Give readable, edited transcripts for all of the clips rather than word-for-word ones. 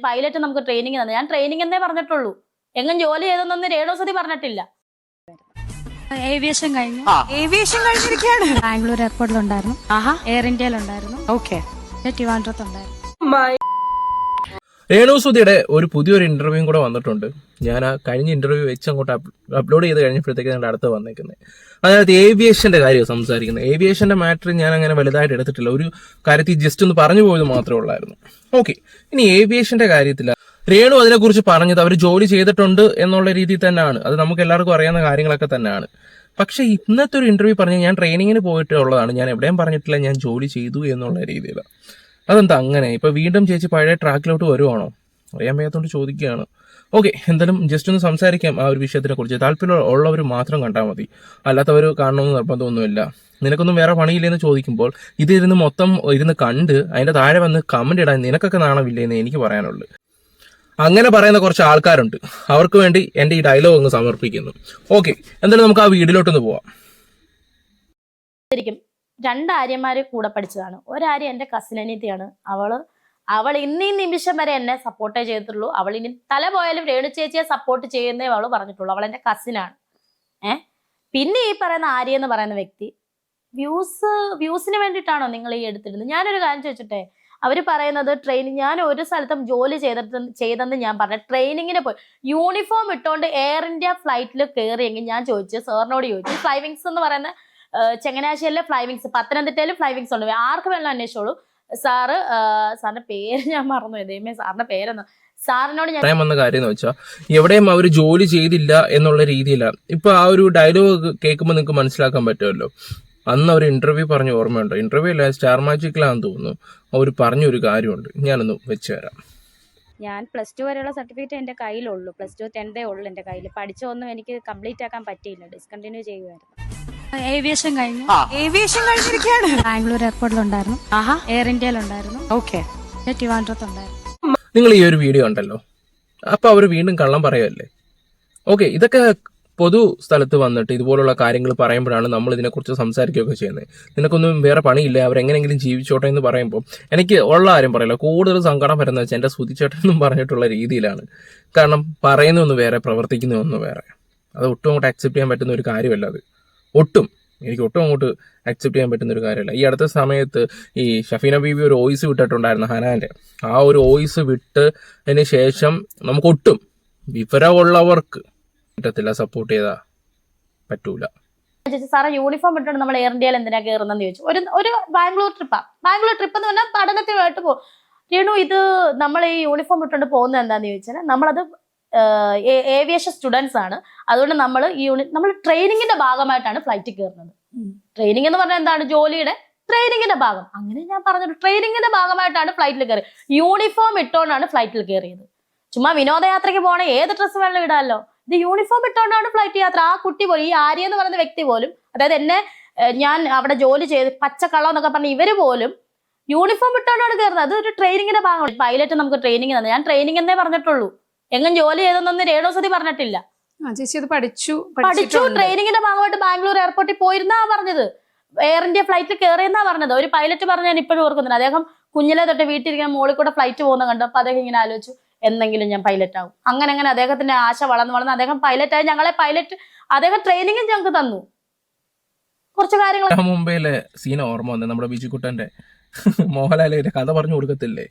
Pilot നമുക്ക് training തന്നെ. ഞാൻ ട്രെയിനിങ് എന്നേ പറഞ്ഞിട്ടുള്ളൂ. എങ്ങും ജോലി ചെയ്തെന്നൊന്നും രേണുസുതി പറഞ്ഞിട്ടില്ല. ഏവിയേഷൻ കഴിഞ്ഞു. ഏവിയേഷൻ കഴിഞ്ഞിരിക്കുകയാണ്. ബാംഗ്ലൂർ എയർപോർട്ടിലുണ്ടായിരുന്നു, എയർ ഇന്ത്യയിലുണ്ടായിരുന്നു, ട്രിവാൻഡ്രത്തുണ്ടായിരുന്നു. രേണുസുതിയുടെ ഒരു പുതിയൊരു ഇന്റർവ്യൂ കൂടെ വന്നിട്ടുണ്ട്. ഞാൻ ആ കഴിഞ്ഞ ഇന്റർവ്യൂ വെച്ച് അങ്ങോട്ട് അപ്ലോഡ് ചെയ്ത് കഴിഞ്ഞപ്പോഴത്തേക്ക് ഞങ്ങളുടെ അടുത്ത് വന്നേക്കുന്നത്. അതായത് ഏവിയേഷന്റെ കാര്യം സംസാരിക്കുന്നത്. ഏവിയേഷന്റെ മാറ്റർ ഞാൻ അങ്ങനെ വലുതായിട്ട് എടുത്തിട്ടില്ല. ഒരു കാര്യത്തിൽ ജസ്റ്റ് ഒന്ന് പറഞ്ഞു പോയത് മാത്രമേ ഉള്ളായിരുന്നു. ഓക്കെ, ഇനി ഏവിയേഷന്റെ കാര്യത്തില രേണു അതിനെക്കുറിച്ച് പറഞ്ഞത് അവർ ജോലി ചെയ്തിട്ടുണ്ട് എന്നുള്ള രീതിയിൽ തന്നെയാണ്. അത് നമുക്ക് എല്ലാവർക്കും അറിയാവുന്ന കാര്യങ്ങളൊക്കെ തന്നെയാണ്. പക്ഷെ ഇന്നത്തെ ഒരു ഇന്റർവ്യൂ പറഞ്ഞ് ഞാൻ ട്രെയിനിങ്ങിന് പോയിട്ടുള്ളതാണ്, ഞാൻ എവിടെയും പറഞ്ഞിട്ടില്ല ഞാൻ ജോലി ചെയ്തു എന്നുള്ള രീതിയിലാണ്. അതെന്താ അങ്ങനെ? ഇപ്പൊ വീണ്ടും ചേച്ചി പഴയ ട്രാക്കിലോട്ട് വരുവാണോ? അറിയാൻ വയ്യാത്തോണ്ട് ചോദിക്കുകയാണ്. ഓക്കെ, എന്തായാലും ജസ്റ്റ് ഒന്ന് സംസാരിക്കാം ആ ഒരു വിഷയത്തിനെ കുറിച്ച്. താല്പര്യം ഉള്ളവർ മാത്രം കണ്ടാൽ മതി, അല്ലാത്തവർ കാണണമെന്ന് നിർബന്ധമൊന്നുമില്ല. നിനക്കൊന്നും വേറെ പണിയില്ലെന്ന് ചോദിക്കുമ്പോൾ ഇതിരുന്ന് മൊത്തം ഇരുന്ന് കണ്ട് അതിന്റെ താഴെ വന്ന് കമന്റ് ഇടാൻ നിനക്കൊക്കെ നാണമില്ലേന്ന് എനിക്ക് പറയാനുള്ളൂ. അങ്ങനെ പറയുന്ന കുറച്ച് ആൾക്കാരുണ്ട്, അവർക്ക് വേണ്ടി എന്റെ ഈ ഡയലോഗ് ഒന്ന് സമർപ്പിക്കുന്നു. ഓക്കെ, എന്തായാലും നമുക്ക് ആ വീഡിയോയിലോട്ടൊന്ന് പോവാം. ശരിക്കും രണ്ട് ആര്യന്മാര് കൂടെ പഠിച്ചതാണ്. ഒരാര്യ എന്റെ കസിനനിയത്തിയാണ്. അവൾ ഇന്നീ നിമിഷം വരെ എന്നെ സപ്പോർട്ടേ ചെയ്തിട്ടുള്ളൂ. അവൾ ഇനി തല പോയാലും രേണു ചേച്ചിയെ സപ്പോർട്ട് ചെയ്യുന്നേ അവള് പറഞ്ഞിട്ടുള്ളൂ. അവൾ എന്റെ കസിനാണ്. പിന്നെ ഈ പറയുന്ന ആര്യ എന്ന് പറയുന്ന വ്യക്തി വ്യൂസിന് വേണ്ടിയിട്ടാണോ നിങ്ങൾ ഈ എടുത്തിരുന്നത്? ഞാനൊരു കാര്യം ചോദിച്ചിട്ടെ, അവര് പറയുന്നത് ട്രെയിനിങ്, ഞാൻ ഒരു സ്ഥലത്തും ജോലി ചെയ്തെന്ന് ഞാൻ പറഞ്ഞ ട്രെയിനിങ്ങിന് പോയി യൂണിഫോം ഇട്ടുകൊണ്ട് എയർ ഇന്ത്യ ഫ്ലൈറ്റിൽ കയറിയെങ്കിൽ ഞാൻ ചോദിച്ചു, സാറിനോട് ചോദിച്ചു, ഫ്ലൈവിങ്സ് എന്ന് പറയുന്ന ചങ്ങനാശ്ശേരിയിലെ ഫ്ലൈവിങ്സ്, പത്തനംതിട്ടയിലും ഫ്ലൈവിങ്സ് ഉണ്ട്, ആർക്ക് വേണം അന്വേഷിച്ചോളൂ. സാറിന്റെ പേര് ഞാൻ മറന്നു, ദൈവമേ സാറിന്റെ പേരെന്ന്. സാറിനോട് ഞാൻ വന്ന കാര്യം എന്ന് വെച്ചാൽ എവിടെയും അവർ ജോലി ചെയ്തില്ല എന്നുള്ള രീതിയിലാണ്. ഇപ്പൊ ആ ഒരു ഡയലോഗ് കേൾക്കുമ്പോൾ നിങ്ങൾക്ക് മനസ്സിലാക്കാൻ പറ്റുമല്ലോ. അന്ന് അവർ ഇന്റർവ്യൂ പറഞ്ഞ ഓർമ്മയുണ്ടോ? ഇന്റർവ്യൂ അല്ല, സ്റ്റാർ മാജിക്കിലാണെന്ന് തോന്നുന്നു. അവർ പറഞ്ഞൊരു കാര്യമുണ്ട്, ഞാനൊന്ന് വെച്ചു തരാം. ഞാൻ +2 വരെയുള്ള സർട്ടിഫിക്കറ്റ് എൻ്റെ കയ്യിലുള്ളൂ. +2 10th ഉള്ളൂ എൻ്റെ കയ്യിൽ. പഠിച്ചൊന്നും എനിക്ക് കംപ്ലീറ്റ് ആക്കാൻ പറ്റിയില്ല, ഡിസ്കണ്ടിന്യൂ ചെയ്യുമായിരുന്നു. ഏവിയേഷൻ കഴിഞ്ഞു. ഏവിയേഷൻ കഴിഞ്ഞിരിക്കുകയാണ്. ബാംഗ്ലൂർ എയർപോർട്ടിലുണ്ടായിരുന്നു, എയർ ഇന്ത്യയിലുണ്ടായിരുന്നു, ട്രിവാൻഡ്രത്തുണ്ടായിരുന്നു. നിങ്ങൾ ഈ ഒരു വീഡിയോ ഉണ്ടല്ലോ, അപ്പൊ അവർ വീണ്ടും കള്ളം പറയുമല്ലേ? ഓക്കെ, ഇതൊക്കെ പൊതു സ്ഥലത്ത് വന്നിട്ട് ഇതുപോലുള്ള കാര്യങ്ങൾ പറയുമ്പോഴാണ് നമ്മൾ ഇതിനെക്കുറിച്ച് സംസാരിക്കുകയൊക്കെ ചെയ്യുന്നത്. നിനക്കൊന്നും വേറെ പണിയില്ല, അവരെങ്ങനെങ്കിലും ജീവിച്ചോട്ടെ എന്ന് പറയുമ്പോൾ എനിക്ക് ഉള്ള കാര്യം പറയില്ല. കൂടുതൽ സങ്കടം വരുന്നത് വെച്ചാൽ എൻ്റെ സുതിച്ചേട്ടൻ എന്നും പറഞ്ഞിട്ടുള്ള രീതിയിലാണ്. കാരണം പറയുന്നൊന്ന് വേറെ, പ്രവർത്തിക്കുന്നതൊന്ന് വേറെ. അത് ഒട്ടും അങ്ങോട്ട് അക്സെപ്റ്റ് ചെയ്യാൻ പറ്റുന്ന ഒരു കാര്യമല്ല. അത് എനിക്ക് ഒട്ടും അങ്ങോട്ട് അക്സെപ്റ്റ് ചെയ്യാൻ പറ്റുന്ന ഒരു കാര്യമല്ല. ഈ അടുത്ത സമയത്ത് ഈ ഷഫീന ബീബി ഒരു വോയിസ് വിട്ടിട്ടുണ്ടായിരുന്നു, ഹനാന്റെ. ആ ഒരു വോയിസ് വിട്ടതിന് ശേഷം നമുക്കൊട്ടും വിവരമുള്ളവർക്ക് പറ്റത്തില്ല, സപ്പോർട്ട് ചെയ്താ പറ്റൂല. സാറേ യൂണിഫോം ഇട്ടുണ്ട് നമ്മൾ എയർ ഇന്ത്യയിൽ എന്തിനാ കയറുന്നെന്ന് ചോദിച്ചു. ഒരു ബാംഗ്ലൂർ ട്രിപ്പ് എന്ന് പറഞ്ഞാൽ പഠനത്തിനായിട്ട് പോകും. രേണു, ഇത് നമ്മൾ ഈ യൂണിഫോം ഇട്ടുകൊണ്ട് പോകുന്നത് എന്താന്ന് ചോദിച്ചാൽ നമ്മളത് ഏവിയേഷൻ സ്റ്റുഡൻസ് ആണ്. അതുകൊണ്ട് നമ്മൾ ട്രെയിനിങ്ങിന്റെ ഭാഗമായിട്ടാണ് ഫ്ലൈറ്റിൽ കയറുന്നത്. ട്രെയിനിങ് എന്ന് പറഞ്ഞാൽ എന്താണ്? ജോലിയുടെ ട്രെയിനിങ്ങിന്റെ ഭാഗം. അങ്ങനെ ഞാൻ പറഞ്ഞത് ട്രെയിനിങ്ങിന്റെ ഭാഗമായിട്ടാണ് ഫ്ലൈറ്റിൽ കയറി. യൂണിഫോം ഇട്ടുകൊണ്ടാണ് ഫ്ലൈറ്റിൽ കയറിയത്. ചുമ്മാ വിനോദയാത്രയ്ക്ക് പോകണ ഏത് ഡ്രസ്സ് വേണം ഇടാമല്ലോ. ഇത് യൂണിഫോം ഇട്ടുകൊണ്ടാണ് ഫ്ലൈറ്റ് യാത്ര. ആ കുട്ടി പോലും, ഈ ആര്യ എന്ന് പറയുന്ന വ്യക്തി പോലും, അതായത് ഞാൻ അവിടെ ജോലി ചെയ്ത് പച്ചക്കള്ളം എന്നൊക്കെ പറഞ്ഞ ഇവര് പോലും യൂണിഫോം ഇട്ടുകൊണ്ടാണ് കയറുന്നത്. അത് ഒരു ട്രെയിനിങ്ങിന്റെ ഭാഗമാണ്. പൈലറ്റ് നമുക്ക് ട്രെയിനിങ് തന്നെ. ഞാൻ ട്രെയിനിങ് എന്നേ പറഞ്ഞിട്ടുള്ളൂ. എങ്ങും ജോലി ചെയ്തെന്നൊന്നും രേണുസുതി പറഞ്ഞിട്ടില്ല. ചേച്ചി അത് പഠിച്ചു. ട്രെയിനിങ്ങിന്റെ ഭാഗമായിട്ട് ബാംഗ്ലൂർ എയർപോർട്ടിൽ പോയിരുന്നാ പറഞ്ഞത്. എയർ ഇന്ത്യ ഫ്ലൈറ്റിൽ കയറിയെന്നാ പറഞ്ഞത്. ഒരു പൈലറ്റ് പറഞ്ഞ് ഞാൻ ഇപ്പോഴും ഓർക്കുന്നില്ല. അദ്ദേഹം കുഞ്ഞിലെ തൊട്ട് വീട്ടിലിരിക്കാൻ മോളിൽ കൂടെ ഫ്ലൈറ്റ് പോകുന്ന കണ്ടപ്പോൾ അദ്ദേഹം ഇങ്ങനെ ആലോചിച്ചു, എന്തെങ്കിലും ഞാൻ പൈലറ്റ് ആവും. അങ്ങനെ അദ്ദേഹത്തിന്റെ ആശ വളർന്ന് അദ്ദേഹം പൈലറ്റായി. അദ്ദേഹം ട്രെയിനിങ്ങും ഞങ്ങൾക്ക് തന്നു. കുറച്ച് കാര്യങ്ങൾ മുംബൈയിലെ സീന ഓർമ്മ വന്നത്, നമ്മുടെ ബിജുക്കുട്ടന്റെ മോഹൻലാലിന്റെ കഥ പറഞ്ഞു കൊടുക്കത്തില്ലേ,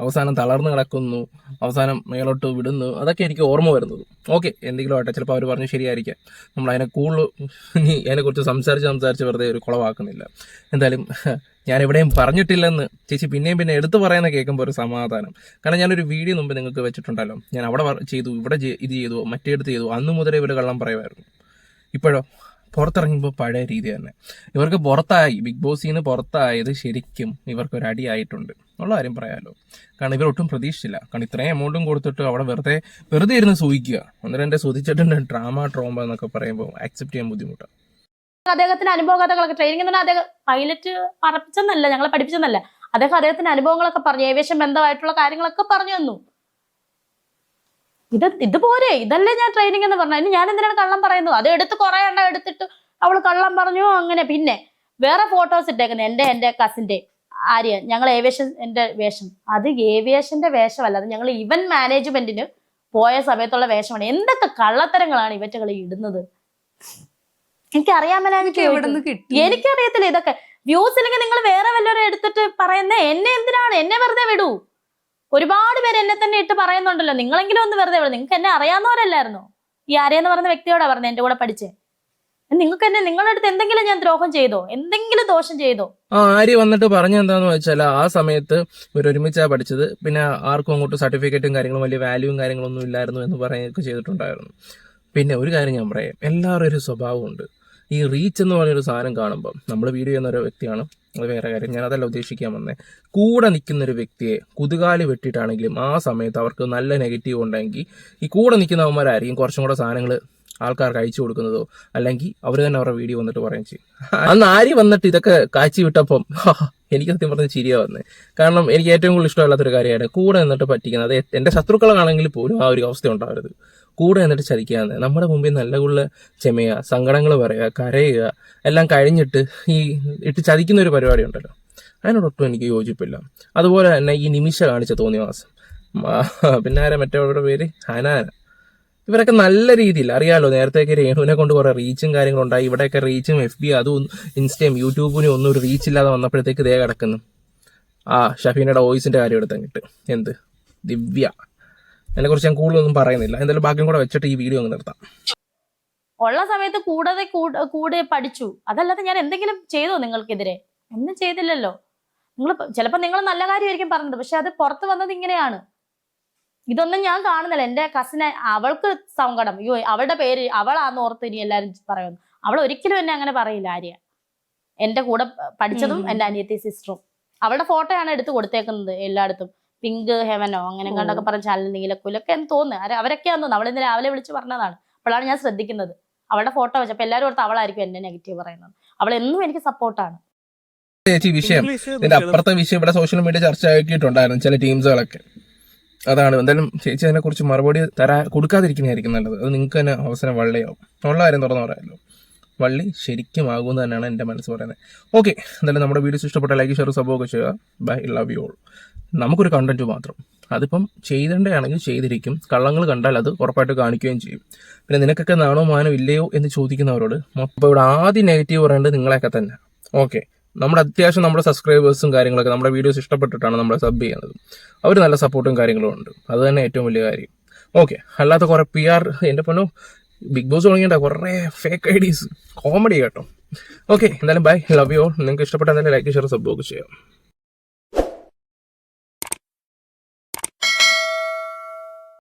അവസാനം തളർന്നു കിടക്കുന്നു, അവസാനം മേലോട്ട് വിടുന്നു. അതൊക്കെ എനിക്ക് ഓർമ്മ വരുന്നത്. ഓക്കെ, എന്തെങ്കിലും ആട്ടെ, ചിലപ്പോൾ അവർ പറഞ്ഞു ശരിയായിരിക്കാം. നമ്മൾ അതിനെക്കുറിച്ച് സംസാരിച്ച് വെറുതെ ഒരു കുളവാക്കുന്നില്ല. എന്തായാലും ഞാൻ എവിടെയും പറഞ്ഞിട്ടില്ലെന്ന് ചേച്ചി പിന്നെയും എടുത്തു പറയുന്ന കേൾക്കുമ്പോൾ ഒരു സമാധാനം. കാരണം ഞാനൊരു വീഡിയോ മുമ്പ് നിങ്ങൾക്ക് വെച്ചിട്ടുണ്ടല്ലോ, ഞാൻ അവിടെ ചെയ്തു, ഇവിടെ ഇത് ചെയ്തു, മറ്റേടുത്ത് ചെയ്തു. അന്ന് മുതലേ ഇവർ കള്ളം പറയുമായിരുന്നു. ഇപ്പോഴോ പുറത്തിറങ്ങുമ്പോൾ പഴയ രീതി തന്നെ. ഇവർക്ക് പുറത്തായി, ബിഗ് ബോസിൽ നിന്ന് പുറത്തായത് ശരിക്കും ഇവർക്കൊരു അടിയായിട്ടുണ്ട് ഉള്ള കാര്യം പറയാമല്ലോ. കാരണം ഇവരൊട്ടും പ്രതീക്ഷിച്ചില്ല. കാരണം ഇത്രയും എമൗണ്ടും കൊടുത്തിട്ട് അവിടെ വെറുതെ ഇരുന്ന് സൂഹിക്കുക. അന്നേരം എൻ്റെ സുതിച്ചിട്ടുണ്ട് ട്രോമ എന്നൊക്കെ പറയുമ്പോൾ അക്സെപ്റ്റ് ചെയ്യാൻ ബുദ്ധിമുട്ടാണ്. അദ്ദേഹത്തിന്റെ അനുഭവ കഥകളൊക്കെ ട്രെയിനിങ് തന്നെ. അദ്ദേഹം പൈലറ്റ് പറപ്പിച്ചെന്നല്ല, ഞങ്ങളെ പഠിപ്പിച്ചെന്നല്ല, അദ്ദേഹത്തിന്റെ അനുഭവങ്ങളൊക്കെ പറഞ്ഞു, ഏവിയേഷൻ ബന്ധമായിട്ടുള്ള കാര്യങ്ങളൊക്കെ പറഞ്ഞു തന്നു. ഇതുപോലെ ഇതല്ലേ ഞാൻ ട്രെയിനിങ് എന്ന് പറഞ്ഞു. അതിന് ഞാൻ എന്തിനാണ് കള്ളം പറയുന്നത്? അത് എടുത്ത് കുറെ എണ്ണം എടുത്തിട്ട് അവള് കള്ളം പറഞ്ഞു. അങ്ങനെ പിന്നെ വേറെ ഫോട്ടോസ് ഇട്ടേക്കുന്നത് എന്റെ കസിന്റെ ആര്യ ഞങ്ങൾ ഏവിയേഷന്റെ വേഷം, അത് ഏവിയേഷന്റെ വേഷമല്ല, അത് ഞങ്ങൾ ഇവന്റ് മാനേജ്മെന്റിന് പോയ സമയത്തുള്ള വേഷമാണ്. എന്തൊക്കെ കള്ളത്തരങ്ങളാണ് ഇവറ്റകൾ ഇടുന്നത്, എവിടെ നിന്ന് കിട്ടി? എനിക്കറിയത്തില്ല. ഇതൊക്കെ വ്യൂസ് ഇല്ലെങ്കിൽ നിങ്ങൾ വേറെ വല്ലവരും എടുത്തിട്ട് പറയുന്ന എന്നെ എന്തിനാണ്? എന്നെ വെറുതെ വിടൂ. ഒരുപാട് പേര് എന്നെ തന്നെ ഇട്ട് പറയുന്നുണ്ടല്ലോ, നിങ്ങളെങ്കിലും ഒന്ന് വെറുതെ വിടും. നിങ്ങൾക്ക് എന്നെ അറിയാവുന്നവരല്ലായിരുന്നോ? ഈ ആര്യെന്ന് പറയുന്ന വ്യക്തിയോടാ പറഞ്ഞത് എന്റെ കൂടെ പഠിച്ചേ. നിങ്ങൾക്ക് എന്നെ നിങ്ങളുടെ അടുത്ത് എന്തെങ്കിലും ഞാൻ ദ്രോഹം ചെയ്തോ, എന്തെങ്കിലും ദോഷം ചെയ്തോ? ആര്യ വന്നിട്ട് പറഞ്ഞെന്താന്ന് വെച്ചാൽ ആ സമയത്ത് ഇവർ ഒരുമിച്ചാ പഠിച്ചത്, പിന്നെ ആർക്കും അങ്ങോട്ട് സർട്ടിഫിക്കറ്റും കാര്യങ്ങളും വലിയ വാല്യൂവും കാര്യങ്ങളൊന്നും ഇല്ലായിരുന്നു എന്ന് പറയുകയൊക്കെ ചെയ്തിട്ടുണ്ടായിരുന്നു. പിന്നെ ഒരു കാര്യം ഞാൻ പറയാം, എല്ലാവരും ഒരു സ്വഭാവമുണ്ട്. ഈ റീച്ച് എന്ന് പറയുന്നൊരു സാധനം കാണുമ്പം നമ്മൾ വീഡിയോ ചെയ്യുന്ന ഒരു വ്യക്തിയാണ്, അത് വേറെ കാര്യം, ഞാൻ അതല്ല ഉദ്ദേശിക്കാൻ വന്നേ. കൂടെ നിൽക്കുന്ന ഒരു വ്യക്തിയെ കുതുകാലി വെട്ടിയിട്ടാണെങ്കിലും ആ സമയത്ത് അവർക്ക് നല്ല നെഗറ്റീവ് ഉണ്ടെങ്കിൽ ഈ കൂടെ നിൽക്കുന്നവന്മാരായിരിക്കും കുറച്ചും കൂടെ സാധനങ്ങൾ ആൾക്കാർക്ക് അയച്ചു കൊടുക്കുന്നതോ, അല്ലെങ്കിൽ അവർ തന്നെ അവരുടെ വീഡിയോ വന്നിട്ട് പറയുകയും ചെയ്യും. അന്ന് ആര്യ വന്നിട്ട് ഇതൊക്കെ കാച്ചി വിട്ടപ്പം എനിക്ക് സത്യം പറഞ്ഞ് ചിരിയാ വന്നത്. കാരണം എനിക്ക് ഏറ്റവും കൂടുതൽ ഇഷ്ടമല്ലാത്തൊരു കാര്യമാണ് കൂടെ നിന്നിട്ട് പറ്റിക്കുന്നത്. അത് എൻ്റെ ശത്രുക്കളാണെങ്കിൽ പോലും ആ ഒരു അവസ്ഥ ഉണ്ടാവരുത്. കൂടെ നിന്നിട്ട് ചതിക്കാന്ന്, നമ്മുടെ മുമ്പിൽ നല്ല കൂടുതൽ ക്ഷമയുക, സങ്കടങ്ങൾ പറയുക, കരയുക, എല്ലാം കഴിഞ്ഞിട്ട് ഈ ഇട്ട് ചതിക്കുന്ന ഒരു പരിപാടി ഉണ്ടല്ലോ, അതിനോടൊട്ടും എനിക്ക് യോജിപ്പില്ല. അതുപോലെ തന്നെ ഈ നിമിഷ കാണിച്ച തോന്നിയവാസം, പിന്നെ ആരാ മറ്റവരുടെ പേര്, ഹനാന, ഇവരൊക്കെ നല്ല രീതിയിൽ അറിയാലോ. നേരത്തെയൊക്കെ രേണുവിനെ കൊണ്ട് കുറെ റീച്ചും കാര്യങ്ങളും ഉണ്ടായി. ഇവിടെയൊക്കെ റീച്ചും FB അതും ഇൻസ്റ്റയും യൂട്യൂബിനും ഒന്നും ഒരു റീച്ച് ഇല്ലാതെ വന്നപ്പോഴത്തേക്ക് ഇതേ കിടക്കുന്നു. ആ ഷഫീനയുടെ വോയിസിന്റെ കാര്യം എടുത്തങ്ങിട്ട് എന്ത് ദിവ്യ, അതിനെക്കുറിച്ച് ഞാൻ കൂടുതലൊന്നും പറയുന്നില്ല. എന്തായാലും ബാക്കിയും കൂടെ വെച്ചിട്ട് ഈ വീഡിയോ അങ്ങ് നിർത്താം. ഉള്ള സമയത്ത് കൂടെ പഠിച്ചു, അതല്ലാതെ ഞാൻ എന്തെങ്കിലും ചെയ്തോ നിങ്ങൾക്കെതിരെ? ഒന്നും ചെയ്തില്ലല്ലോ. നിങ്ങൾ ചിലപ്പോൾ നിങ്ങൾ നല്ല കാര്യമായിരിക്കും പറഞ്ഞത്, പക്ഷെ അത് പുറത്ത് വന്നത് ഇങ്ങനെയാണ്. ഇതൊന്നും ഞാൻ കാണുന്നില്ല. എന്റെ കസിനെ, അവൾക്ക് സങ്കടം, അയ്യോ അവളുടെ പേര് അവളാന്ന് ഓർത്ത് ഇനി എല്ലാരും പറയുന്നു. അവൾ ഒരിക്കലും എന്നെ അങ്ങനെ പറയില്ല. ആര്യ എന്റെ കൂടെ പഠിച്ചതും എന്റെ അനിയത്തി സിസ്റ്ററും, അവളുടെ ഫോട്ടോയാണ് എടുത്ത് കൊടുത്തേക്കുന്നത് എല്ലായിടത്തും. പിങ്ക് ഹെവനോ അങ്ങനെ കണ്ടൊക്കെ പറഞ്ഞ ചാനൽ നീലക്കുലൊക്കെ എന്ന് തോന്നുന്നു, അവരൊക്കെയാന്ന് തോന്നുന്നു. അവളിന്ന് രാവിലെ വിളിച്ച് പറഞ്ഞതാണ്. അപ്പോഴാണ് ഞാൻ ശ്രദ്ധിക്കുന്നത് അവളുടെ ഫോട്ടോ വെച്ചപ്പോൾ എല്ലാവരും ഓർത്ത് അവളായിരിക്കും എന്നെ നെഗറ്റീവ് പറയുന്നത്. അവൾ എന്നും എനിക്ക് സപ്പോർട്ടാണ്. ചേച്ചി വിഷയം, ഇതിന്റെ അപ്പുറത്തെ വിഷയം ഇവിടെ സോഷ്യൽ മീഡിയ ചർച്ച ആക്കിയിട്ടുണ്ടായിരുന്നു ചില ടീംസുകളൊക്കെ. അതാണ് എന്തായാലും ചേച്ചി അതിനെ കുറിച്ച് മറുപടി കൊടുക്കാതിരിക്കുന്നതായിരിക്കും നല്ലത്. അത് നിങ്ങൾക്ക് തന്നെ അവസരം വള്ളിയാവും. ഉള്ള കാര്യം തുറന്നു പറയാമല്ലോ, വള്ളി ശരിക്കും ആകുമെന്ന് തന്നെയാണ് എൻ്റെ മനസ്സ് പറയുന്നത്. ഓക്കെ, എന്തായാലും നമ്മുടെ വീഡിയോസ് ഇഷ്ടപ്പെട്ട ലൈക്ക് ഷെയർ സബ്ബൊക്കെ ചെയ്യുക. Bye, love you all. നമുക്കൊരു കണ്ടന്റ് മാത്രം, അതിപ്പം ചെയ്തേണ്ടതാണെങ്കിൽ ചെയ്തിരിക്കും. കള്ളങ്ങൾ കണ്ടാൽ അത് ഉറപ്പായിട്ട് കാണിക്കുകയും ചെയ്യും. പിന്നെ നിനക്കൊക്കെ നാണോ മാനോ ഇല്ലയോ എന്ന് ചോദിക്കുന്നവരോട് അപ്പോൾ ഇവിടെ ആദ്യം നെഗറ്റീവ് പറയേണ്ടത് നിങ്ങളെയൊക്കെ തന്നെ. ഓക്കെ, നമ്മുടെ അത്യാവശ്യം നമ്മുടെ സബ്സ്ക്രൈബേഴ്സും കാര്യങ്ങളൊക്കെ നമ്മുടെ വീഡിയോസ് ഇഷ്ടപ്പെട്ടിട്ടാണ് നമ്മളെ സബ് ചെയ്യുന്നത്. അവർ നല്ല സപ്പോർട്ടും കാര്യങ്ങളും ഉണ്ട്, അത് തന്നെ ഏറ്റവും വലിയ കാര്യം. ഓക്കെ, അല്ലാത്ത കുറേ PR, എൻ്റെ പൊന്നോ ബിഗ് ബോസ് തുടങ്ങിയിട്ട് കുറേ ഫേക്ക് IDs കോമഡി കേട്ടോ. ഓക്കെ, എന്തായാലും ബൈ, ലവ് യു ഓൾ. നിങ്ങൾക്ക് ഇഷ്ടപ്പെട്ട എന്തായാലും ലൈക്ക് ഷെയർ സബ്ബൊക്കെ ചെയ്യാം.